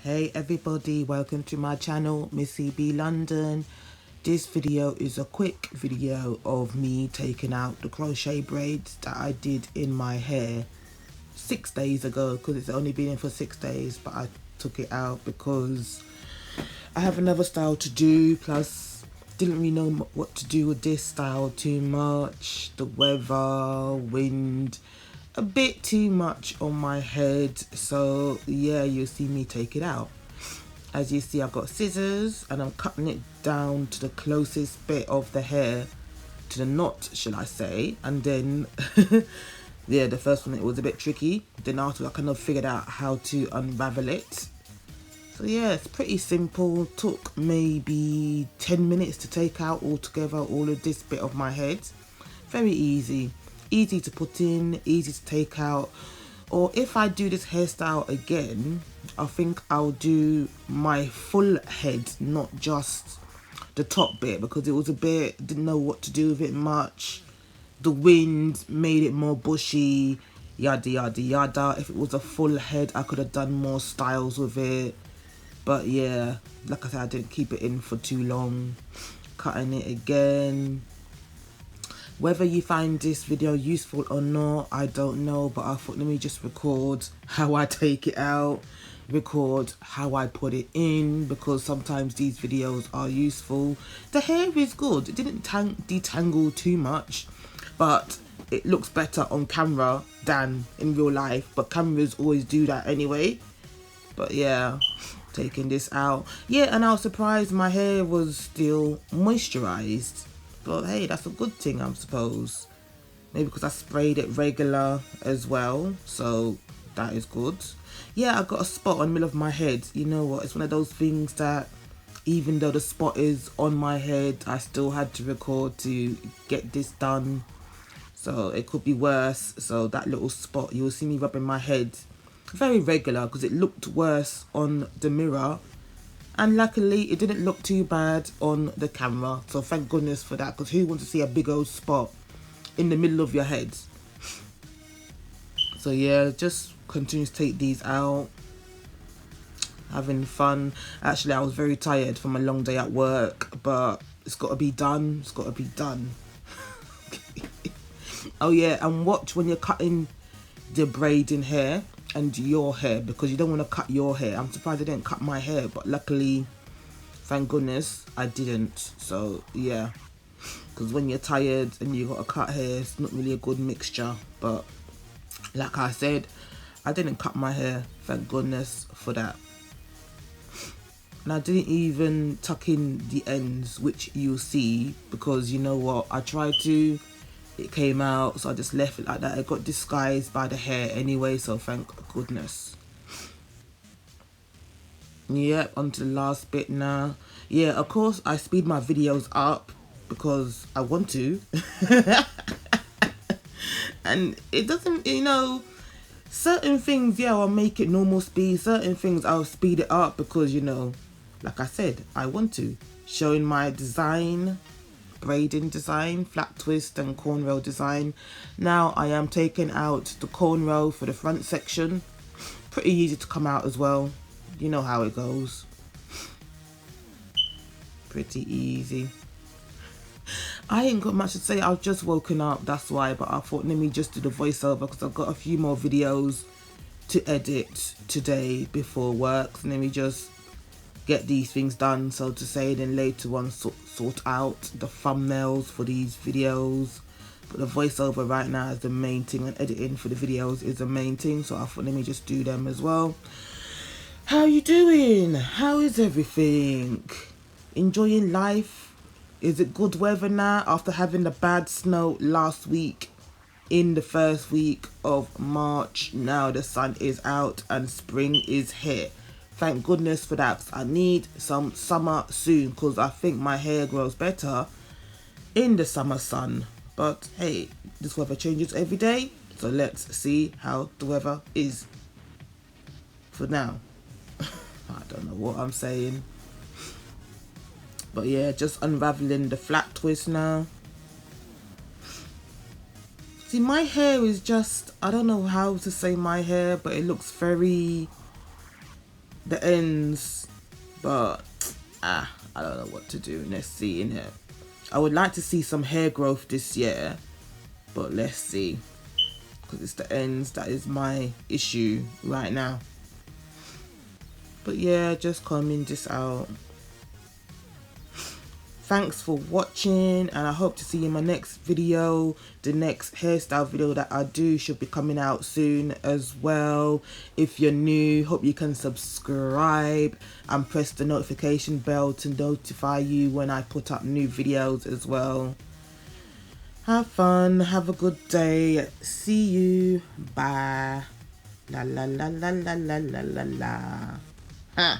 Hey everybody, welcome to my channel, Missybeelondon. This video is a quick video of me taking out the crochet braids that I did in my hair 6 days ago, because it's only been in for 6 days, but I took it out because I have another style to do, plus didn't really know what to do with this style too much. The weather, wind, a bit too much on my head, so yeah, you'll see me take it out. As you see, I've got scissors and I'm cutting it down to the closest bit of the hair, to the knot shall I say, and then yeah, the first one it was a bit tricky, then after I kind of figured out how to unravel it. So yeah, it's pretty simple. Took maybe 10 minutes to take out altogether all of this bit of my head. Very easy. Easy to put in, easy to take out. Or if I do this hairstyle again, I think I'll do my full head, not just the top bit, because it was a bit, didn't know what to do with it much. The wind made it more bushy, yada yada yada. If it was a full head, I could have done more styles with it. But yeah, like I said, I didn't keep it in for too long. Cutting it again. Whether you find this video useful or not, I don't know, but I thought let me just record how I take it out, record how I put it in, because sometimes these videos are useful. The hair is good. It didn't detangle too much, but it looks better on camera than in real life, but cameras always do that anyway. But yeah, taking this out. Yeah, and I was surprised my hair was still moisturized. But hey, that's a good thing, I suppose. Maybe because I sprayed it regular as well, so that is good. Yeah, I got a spot on the middle of my head. You know what, it's one of those things that even though the spot is on my head, I still had to record to get this done. So it could be worse. So that little spot, you will see me rubbing my head very regular because it looked worse on the mirror. And luckily, it didn't look too bad on the camera. So thank goodness for that, because who wants to see a big old spot in the middle of your head? So yeah, just continue to take these out. Having fun. Actually, I was very tired from a long day at work, but it's got to be done. It's got to be done. Oh yeah, and watch when you're cutting the braiding hair and your hair, because you don't want to cut your hair. I'm surprised I didn't cut my hair, but luckily, thank goodness I didn't. So yeah, because when you're tired and you got to cut hair, it's not really a good mixture. But like I said, I didn't cut my hair, thank goodness for that. And I didn't even tuck in the ends, which you'll see, because you know what, I tried to, it came out, so I just left it like that. It got disguised by the hair anyway, so thank goodness. Yep, on to the last bit now. Yeah, of course I speed my videos up because I want to. And it doesn't, you know, certain things, yeah, I'll make it normal speed. Certain things I'll speed it up because, you know, like I said, I want to. Showing my design, braiding design, flat twist and cornrow design. Now I am taking out the cornrow for the front section. Pretty easy to come out as well. You know how it goes. Pretty easy. I ain't got much to say. I've just woken up, that's why. But I thought, let me just do the voiceover because I've got a few more videos to edit today before work. So let me just get these things done, so to say. Then later on, sort out the thumbnails for these videos. But the voiceover right now is the main thing, and editing for the videos is the main thing. So I thought, let me just do them as well. How you doing? How is everything? Enjoying life? Is it good weather now after having the bad snow last week in the first week of March? Now the sun is out and spring is here. Thank goodness for that. I need some summer soon because I think my hair grows better in the summer sun. But hey, this weather changes every day. So let's see how the weather is for now. I don't know what I'm saying. But yeah, just unraveling the flat twist now. See, my hair is just, I don't know how to say my hair, but it looks very the ends, but I don't know what to do. Let's see in here. I would like to see some hair growth this year, but let's see, because it's the ends that is my issue right now. But yeah, just combing this out. Thanks for watching, and I hope to see you in my next video. The next hairstyle video that I do should be coming out soon as well. If you're new, hope you can subscribe and press the notification bell to notify you when I put up new videos as well. Have fun, have a good day, see you, bye. La la la la la la la la la. Huh.